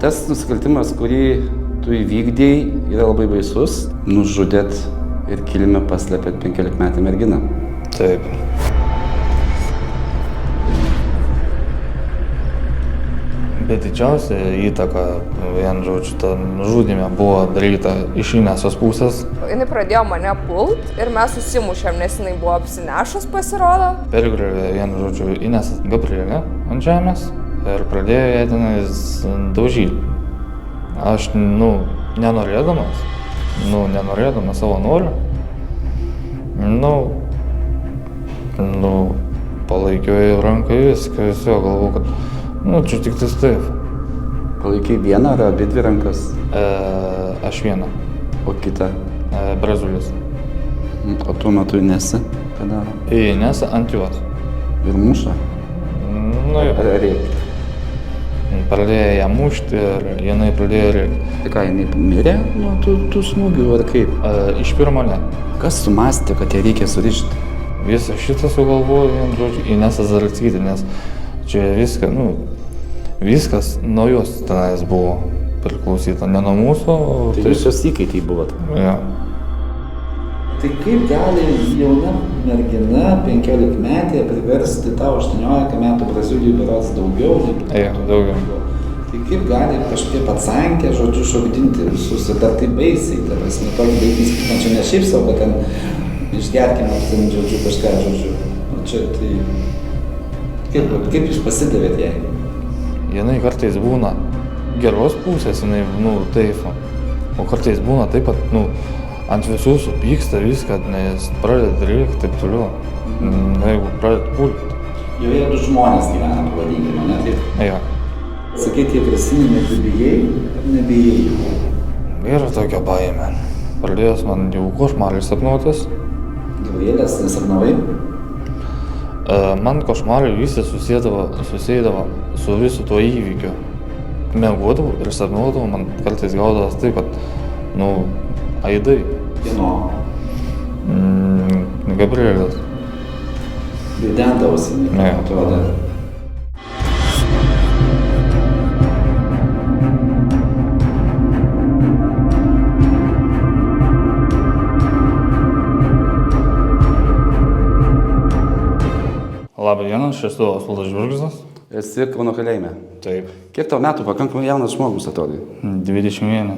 tas nusikaltimas, kurį tu įvykdėjai, yra labai baisus. Nužudėt ir kilime paslėpėt 15-metę merginą. Taip. Bet didžiausia įtaka, vienu žodžiu, ta nužudymė buvo daryta iš Inesos pusės. Jinai pradėjo mane pult ir mes susimušėm, nes jinai buvo apsinešus, pasirodo. Pergriovė, vienu žodžiu, Inesas Gabrielę ant žemės ir pradėjo ją tenais daužyti. Aš, nenorėdamas savo noriu, palaikiau į ranką viską, jo galvoju, kad čia tik tais taip. Palaikai vieną ar abi dvi rankas? Aš vieną. O kitą? Brazulis. O tuo metu Inesa ką daro? Inesa ant jos. Ir muša? Ar rėkti? Pradėjo ją mušti ir jinai pradėjo rėkti. Tai ką, jinai mirė nuo tų smūgių ar kaip? Iš pirmo ne. Kas sumastė, kad ją reikia surišti? Visą šitą sugalvojo, vienu žodžiu, Inesa Zalackytė, nes čia viskas nuo jos tenais buvo priklausyta, ne nuo mūsų. Tai jūs jos įkaitai buvot? Ja. Tai kaip gali jauna mergina, 15-metė, priversti tau 18 metų Brazilijų berods daugiau? Daugiau. Tai kaip gali kažkaip atsankę, žodžiu, šokdinti visus ir dar taip baisiai, ta prasme, tokį baisį, man čia ne šiaip savo, bet ten išgerkime, žodžiu, kažką, žodžiu. O čia tai... Kaip jūs pasidavėt jai? Jinai kartais būna geros pusės, jinai, taip, o kartais būna taip, kad, ant visų supyksta viską, nes pradeda rėkti, taip toliau, jeigu pradeda pulti. Joje du žmonės gyvena, pavadinkime, ne taip? Ja. Sakai, tie grasinimai, tu bijai ar nebijai? Yra tokia baimė. Pradėjęs man jau košmarai sapnuotis. Gabrielės nesapnavai? Man košmarai visi susėdavo su visu tuo įvykiu. Miegodavau ir sapnuodavau, man kartais gaudavas taip, kad, aidai. Kieno? Gabrielės. Vaidendavosi, atrodo. Labą dieną, aš esu Osvaldas Žvirgždas. Esi Kauno kalėjime? Taip. Kiek tau metų, pakankamai jaunas žmogus atrodai? 21.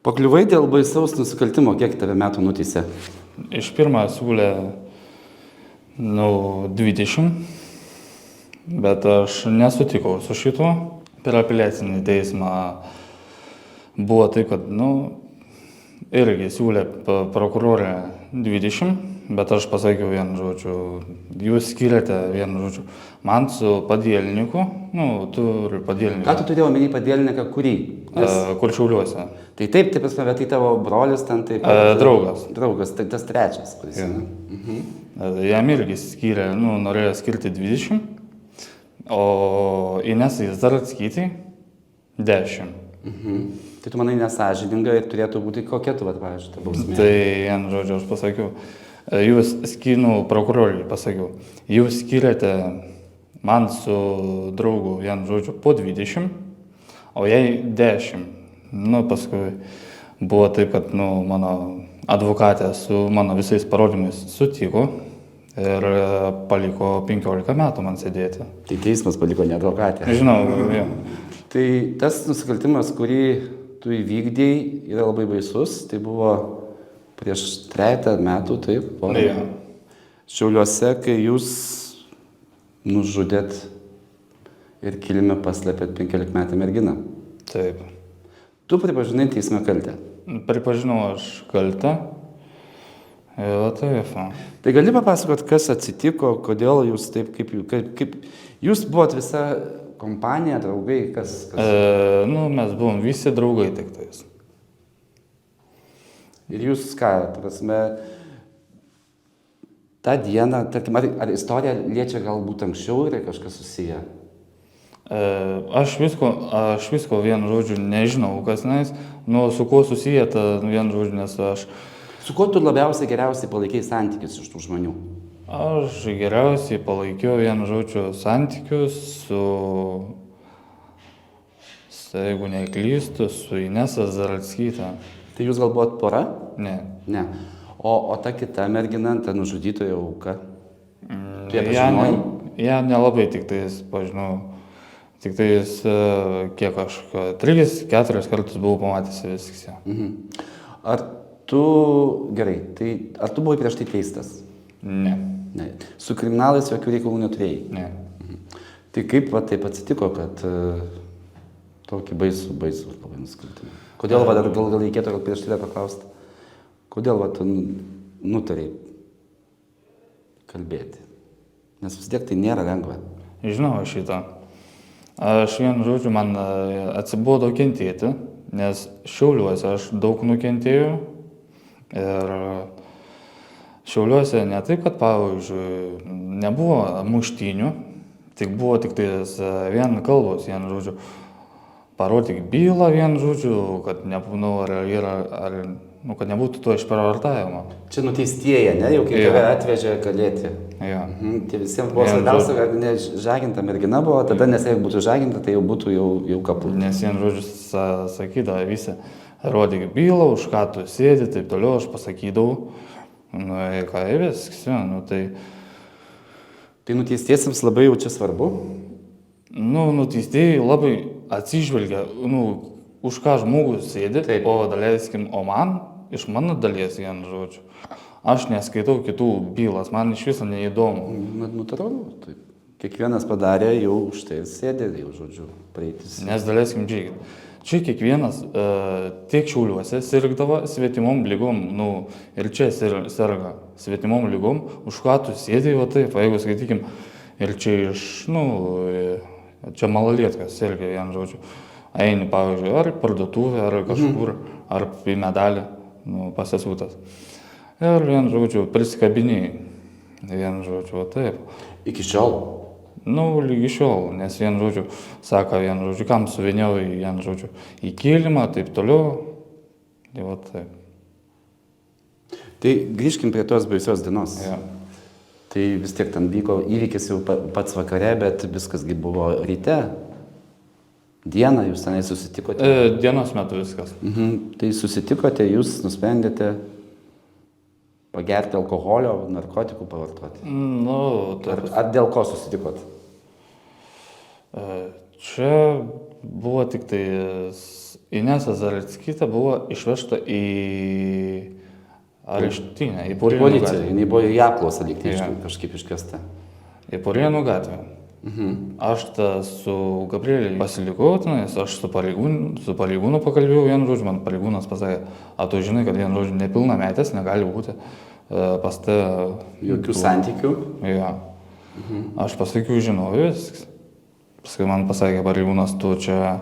Pakliuvai dėl baisaus nusikaltimo, kiek tave metų nuteisė? Iš pirmą siūlė 20, bet aš nesutikau su šituo. Per apeliacinį teismą buvo taip, kad, irgi siūlė prokurorė 20, bet aš pasakiau vienu žodžiu, jūs skiriate vienu žodžiu, man su padėlininku, turi padėlininką. Ką tu turėjau omeny padėlininką, kurį? Kur Šiauliuose. Tai taip, taip, bet tai tavo brolis ten taip. Draugas. Draugas, tai tas trečias. Ja. Jam irgi skyrė, norėjo skirti 20, o Inesai Zalackytei 10. Tai tu manai nesąžininga ir turėtų būti kokia tu, pavyzdžiui, ta bausmė? Tai vienu žodžiu aš pasakiau, jūs prokuroriui pasakiau, jūs skiriate man su draugu vienu žodžiu po 20, o jai 10. Paskui buvo taip, kad mano advokatė su mano visais parodymais sutiko ir paliko 15 metų man sėdėti. Tai teismas paliko, ne advokatė. Žinau, jo. Tai tas nusikaltimas, kurį tu įvykdėjai, yra labai baisus. Tai buvo prieš 3 metų, taip? Ja. Šiauliuose, kai jūs nužudėt ir kilime paslėpėt 15-metę merginą. Taip. Tu pripažinai teisme kaltę? Pripažinau aš kaltę. Taip. Tai gali papasakot, kas atsitiko, kodėl jūs taip, kaip jūs buvot visa kompanija, draugai, kas? Mes buvom visi draugai tik tais. Ir jūs ką, prasme, tą dieną, tarkim, ar istorija liečia galbūt anksčiau yra kažkas susiję? Aš visko vienu žodžiu nežinau, kas su kuo susiję ta vienu žodžiu, nes aš... Su kuo tu geriausiai palaikiai santykius iš tų žmonių? Aš geriausiai palaikiau vienu žodžiu santykius jeigu neklystu, su Inesa Zaralskyte. Tai jūs gal buvot pora? Ne. Ne. O ta kita mergina, ta nužudytoja auka. Tu ją Ja, pažinojai? ja nelabai tik tais pažinau. Tik tais, kiek aš, 3-4 kartus buvau pamatęs viskas. Ar tu, gerai, tai ar tu buvai prieš tai teistas? Ne. Ne. Su kriminalais jokių reikalų neturėjai? Ne. Tai kaip va taip atsitiko, kad tokį baisų labai nusikaltimą? Kodėl, va, gal reikėtų gal prieš tai paklausti, kodėl va tu nutarei kalbėti? Nes vis tiek tai nėra lengva. Žinau šitą. Aš vienu žodžiu, man atsibodo kentėti, nes Šiauliuose aš daug nukentėjau. Ir Šiauliuose ne taip, kad, pavyzdžiui, nebuvo muštynių, tik buvo tik tais vien kalbos, vienu žodžiu, parodyk bylą, vienu žodžiu, kad kad nebūtų to išprievartavimo. Čia nuteistieji, ne? Jau kai tave atvežė kalėti. Jo. Tai visiems buvo svarbiausia, kad nežaginta mergina buvo, tada nes jeigu būtų žaginta, tai jau būtų jau kaput. Nes vienu žodžiu sakydavo visi, rodyk bylą, už ką tu sėdi, taip toliau, aš pasakydavau. Nu, ką viskas, nu tai... Tai nuteistiesiems labai jau čia svarbu? Nu, nuteistieji labai atsižvelgia, už ką žmogus sėdi, Taip. o daleiskim, o man, iš mano dalies, vienu žodžiu, aš neskaitau kitų bylas, man iš viso neįdomu. Natūralu, taip. Kiekvienas padarė, jau už tai sėdė, jau žodžiu, praeitis. Nes daleiskim, žiūrėkit, čia kiekvienas tiek Šiauliuose sirgdavo svetimom lygom, ir čia serga svetimom lygom, už ką tu sėdė, va taip, jeigu skaitykim, ir čia čia malalietka sergia, vienu žodžiu. Eini, pavyzdžiui, ar parduotuvę, ar kažkur, ar į medalį, pasisūtas. Ir vienu žodžiu, prisikabiniai. Vienu žodžiu, va taip. Iki šiol? Lygi šiol, nes vienu žodžiu, sako vienu žodžiu, kam suviniau į vienu žodžiu, į kilimą, taip toliau. Tai va taip. Tai grįžkim prie tos baisios dienos. Ja. Tai vis tiek ten vyko įvykis jau pats vakare, bet viskasgi buvo ryte. Dieną jūs tenai susitikote? Dienos metu viskas. Tai susitikote, jūs nusprendėte pagerti alkoholio, narkotikų pavartoti. Ar dėl ko susitikot? Čia buvo tik tai Inesa Zaralskyte buvo išvežta į areštinę, į Purėnų policiją. gatvę. Jinai buvo į apklausą lyg tai kažkaip iškviesta. Į Purėnų gatvę. Aš su Gabrieliu pasilikau, nes aš su pareigūnu pakalbėjau, vienu žodžiu, man pareigūnas pasakė, tu žinai, kad vienu žodžiu nepilnametės negali būti pas te... Jokių santykių? Ja. Aš pasakiau, žinau viskas. Paskui man pasakė pareigūnas, tu čia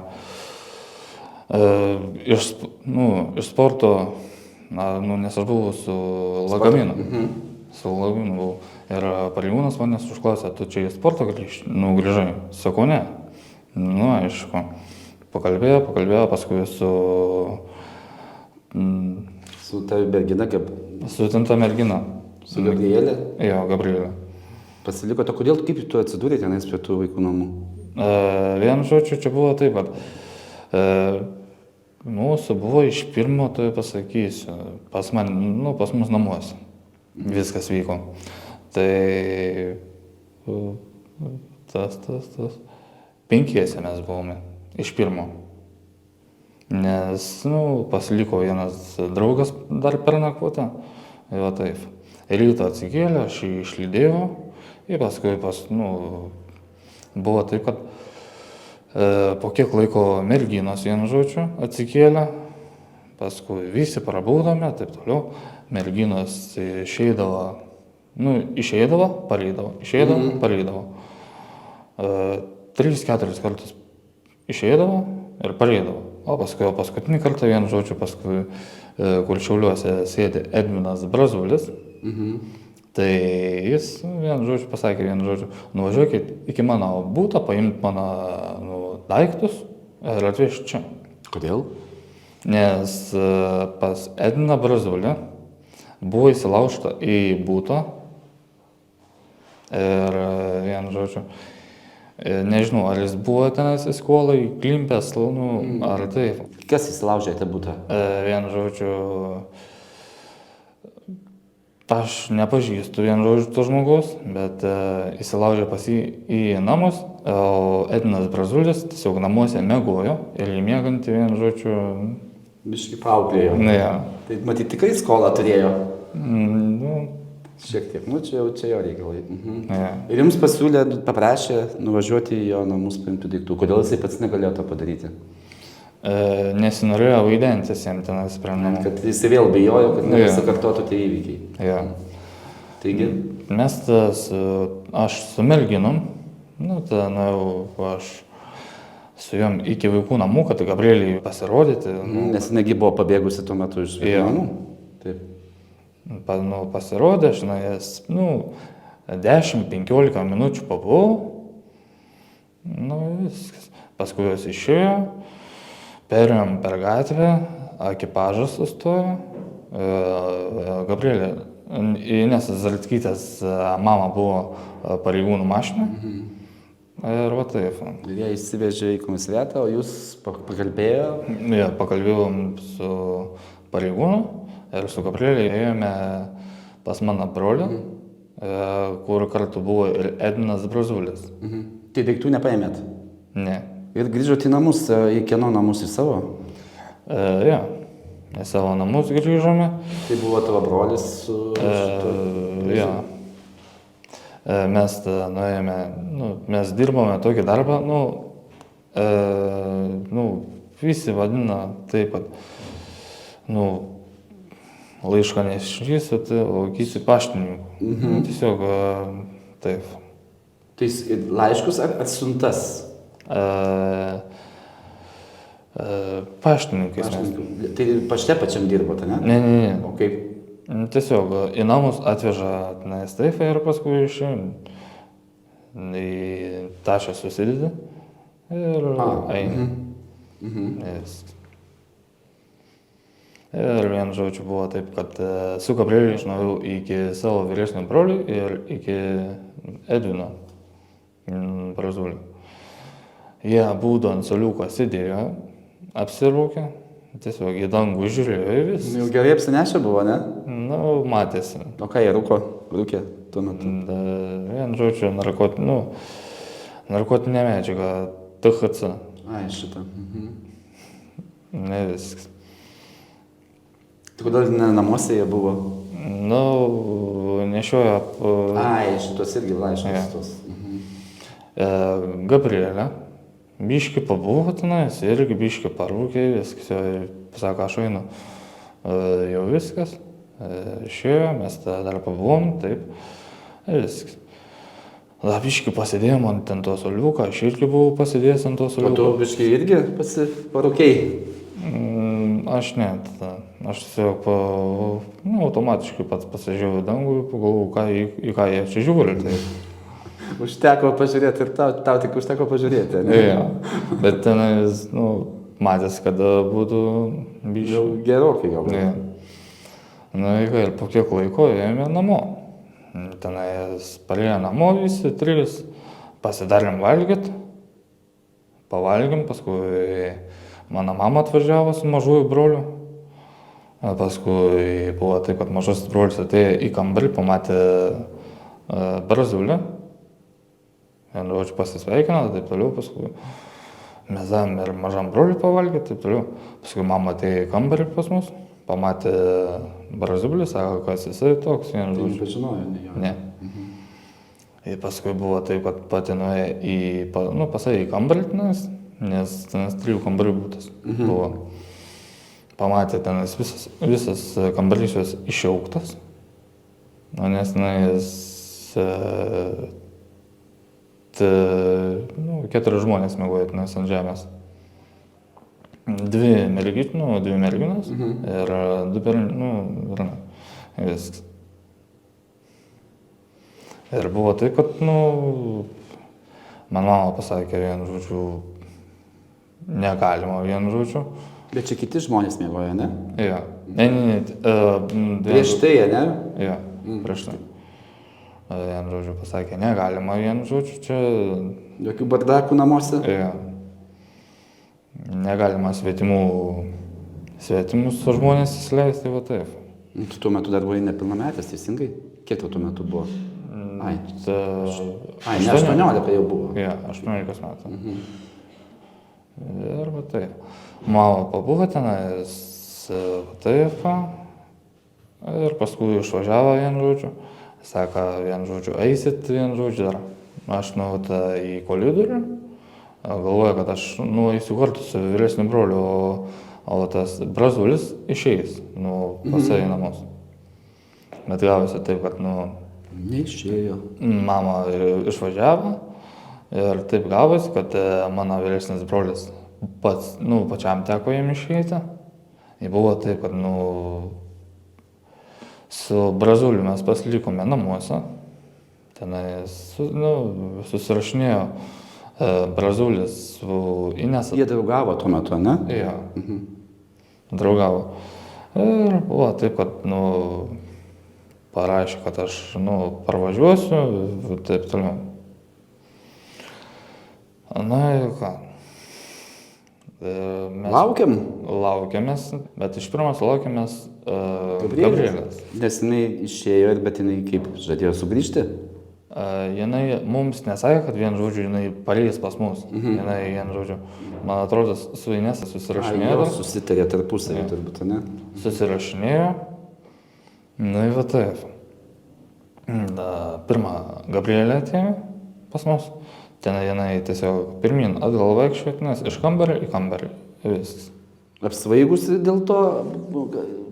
iš sporto, nes aš buvau su lagaminu. Su lagaminu buvau. Ir pareigūnas manęs užklausė, tu čia į sportą grįžai? Sakau, ne. Aišku. Pakalbėjo, paskui su... Su ta mergina kaip? Su ta mergina. Su Gabrielė? Jo, Gabrielė. Pasilikote, kodėl, kaip tu atsidūrė tenais prie tų vaikų namų? Vienu žodžiu, čia buvo taip, kad mūsų buvo iš pirmo, tai pasakysiu, pas mus namuose. Viskas vyko. Tai penkiese mes buvome iš pirmo. Nes, pasiliko vienas draugas dar per nakvotę. Va taip. Rytą atsikėlė, aš jį išlydėjau. Ir paskui buvo taip, kad po kiek laiko merginos vienu žodžiu atsikėlė. Paskui visi prabūdome, taip toliau. Merginos išeidavo, pareidavo, išeidavo, pareidavo. 3-4 kartus išeidavo ir pareidavo. O paskui paskutinį kartą vienu žodžiu, paskui, kur Šiauliuose sėdi Edvinas Brazulis, tai jis vienu žodžiu pasakė, nuvažiuokit iki mano būtą, paimti mano daiktus ir atvežti čia. Kodėl? Nes pas Edviną Brazulį buvo įsilaužta į būtą ir vienu žodžiu, Nežinau, ar jis buvo tenais į skolą įklimpęs, nu, ar taip. Kas įsilaužė tą būtą? Vien žodžiu, aš nepažįstu vien žodžiu to žmogaus, bet įsilaužė pas jį į namus, o Edvinas Brazulis tiesiog namuose miegojo ir įmiegantį vien žodžiu. Biškai paauklėjo. Ne, ja. Tai matyt, tikrai skolą turėjo. Nu, Šiek tiek, nu čia jo reikalai. ja. Ir jums pasiūlė, paprašė nuvažiuoti į jo namus paimtų daiktų. Kodėl jisai pats negalėjo to padaryti? Nesinorėjo vaidentis jam tenais prie namų. Kad jisai vėl bijojo, kad nepasikartotų tie įvykiai. Ja. Taigi, Mes aš su merginom, nu, nuėjau aš su juom iki vaikų namų, kad Gabrieliai pasirodyti. nes negi buvo pabėgusi tuo metu iš Jo. namų. Taip. Pasirodė, žinai, 10-15 minučių pabuvau, nu viskas. Paskui jos išėjo, perėjom per gatvę, ekipažas sustojo, Gabrielė, Inesas Zaltkytės mama buvo pareigūnų mašina. Ir va taip. Ir jie įsivežė į komisariatą, o jūs pakalbėjo. Ja, pakalbėjom su pareigūnu ir su Gabrielė ėjome pas mano brolį, kur kartu buvo ir Edvinas Brazulis. Tai daiktų nepaėmėt? Ne. Ir grįžot į namus, į kieno namus, į savo? Ja, į savo namus grįžome. Tai buvo tavo brolis su... Ja. Mes nuėjome, nu, mes dirbome tokį darbą, visi vadina taip pat, laiškanešys, o kiti paštininkų. Tiesiog taip. Tai laiškus ar atsiuntas? Paštininkais. Tai pašte pačiam dirbote, ne? Ne. O kaip? Tiesiog į namus atveža steifą ir paskui į tašę susidedi ir eini. Ir vien žodžiu buvo taip, kad su Gabrieliu aš nuėjau iki savo vyresnio brolio ir iki Edvino Brazulio. Jie būdo ant soliuko sėdėjo, apsirūkė, tiesiog į dangų žiūrėjo į vis. Jau gerai apsinešę buvo, ne? Nu, matėsi. O ką jie rūkė tuo metu? Vien žodžiu, narkotinė medžiaga, THC. Ai, šitą. Ne viskas. Tai kodėl ne namuose jie buvo? Nu, nešiojo... Ai, šitos irgi laiškas tos. Gabrielė, biški pabuvo tenais, irgi biški parūkė, viskas, pasako, aš einu, jau viskas, išėjo, mes dar pabuvom, taip, viskas. Da, biški pasidėjom ant ten to soliuką, aš irgi buvau pasidėjęs ant to soliuką. O tu biški irgi parūkėjai? Aš ne, aš tiesiog automatiškai pats pasižiūrėjau į dangų, pagalvojau, į ką jie čia žiūri. Tai. Užteko pažiūrėti ir tau tik užteko pažiūrėti, ne? Ja, bet tenais, matęs, kad būtų biškiai. Jau gerokai gal. Ja. Na ir po kiek laiko ėjome namo. Tenais parėjo namo visi, trys, pasidarėm valgyt, pavalgėm, paskui mano mama atvažiavo su mažuoju broliu. Paskui buvo taip, kad mažasis brolis atėjo į kambarį, pamatė Brazulį. Vienu žodžiu pasisveikino, taip toliau, paskui mes davėm ir mažam broliui pavalgyti, taip toliau. Paskui mama atėjo į kambarį pas mus, pamatė Brazulį, sako, kas jisai toks, vienu žodžiu. Tai nepažinojo, ne jo. Ne. Ir paskui buvo taip, kad pati nuėjo pas į kambarį, nes tenas 3 kambarių būtas buvo. Pamatė tenas visas kambarys jos išauktas, nes tenas 4 žmonės miegojo tenas ant žemės. 2 merginos ir 2 berniukai. Viskas. Ir buvo taip, kad, man mama pasakė vienu žodžiu, negalima vienu žodžiu. Bet čia kiti žmonės miegojo, ne? Jo. Ne. Prieš tai, ne? Jo, prieš tai. Vienu žodžiu pasakė, negalima, vienu žodžiu, čia Jokių bardakų namuose? jo, negalima svetimus žmonės įsileisti, va taip. Tu tuo metu dar buvai nepilnametis, teisingai? Kiek tau tuo metu buvo? Ai, ne, 18 jau buvo. Jo, 18 metų. Ir va taip. Mama pabuvo tenais, taip, ir paskui išvažiavo vienu žodžiu. Sako, vienu žodžiu, eisit vienu žodžiu dar. Aš į koridorių, galvoju, kad aš eisiu kartu su vyresniu broliu, o tas brazulis išeis, pas į namus. Bet gavosi taip, kad, Neišėjo. mama išvažiavo ir taip gavosi, kad mano vyresnis brolis pats, pačiam teko jam išeiti. Ir buvo taip, kad, su brazuliu mes pasilikome namuose. Tenai, susirašinėjo brazulis su Inesa. Jie draugavo tuo metu, ne? Jo, draugavo. Ir buvo taip, kad, parašė, kad aš, parvažiuosiu, taip toliau. Na ir ką. Mes Laukiamės, bet iš pirmas laukiamės Gabrielės. Nes jinai išėjo, bet jinai kaip žadėjo sugrįžti? Jinai mums nesakė, kad vienu žodžiu jinai pareis pas mus. Jinai vienu žodžiu, man atrodo, su Inesa susirašinėjo. Susitarė tarpusavį turbūt, ne? Susirašinėjo. Na ir va taip. Pirmą Gabrielė atėjo pas mus. Ten jinai tiesiog pirmin atgal vaikščiojo, nes iš kambario į kambarį. Viskas. Apsvaigusi dėl to?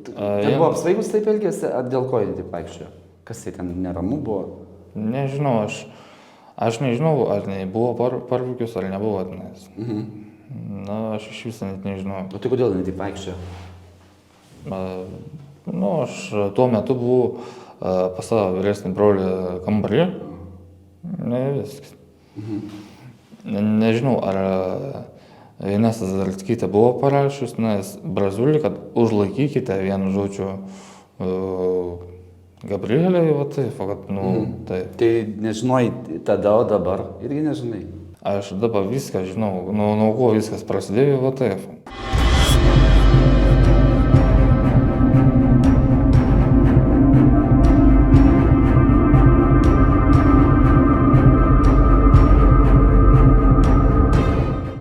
Ten buvo apsvaigus taip elgėsi, ar dėl ko jinai taip vaikščiojo? Kas tai ten neramu buvo? Nežinau, aš nežinau, ar jinai buvo parvykius, ar nebuvo tenais. Na, aš iš viso net nežinau. O tai kodėl jinai taip vaikščiojo? Aš tuo metu buvau pas savo vyresnį brolį kambarį. Ne viskas. Nežinau, ar Inesa Zalckytė buvo parašius, nes Brazulį, kad užlaikykite vienu žodžiu Gabrielę, va taip, kad, taip. Tai nežinojai tada, o dabar irgi nežinai? Aš dabar viską žinau, nuo ko viskas prasidėjo, va taip.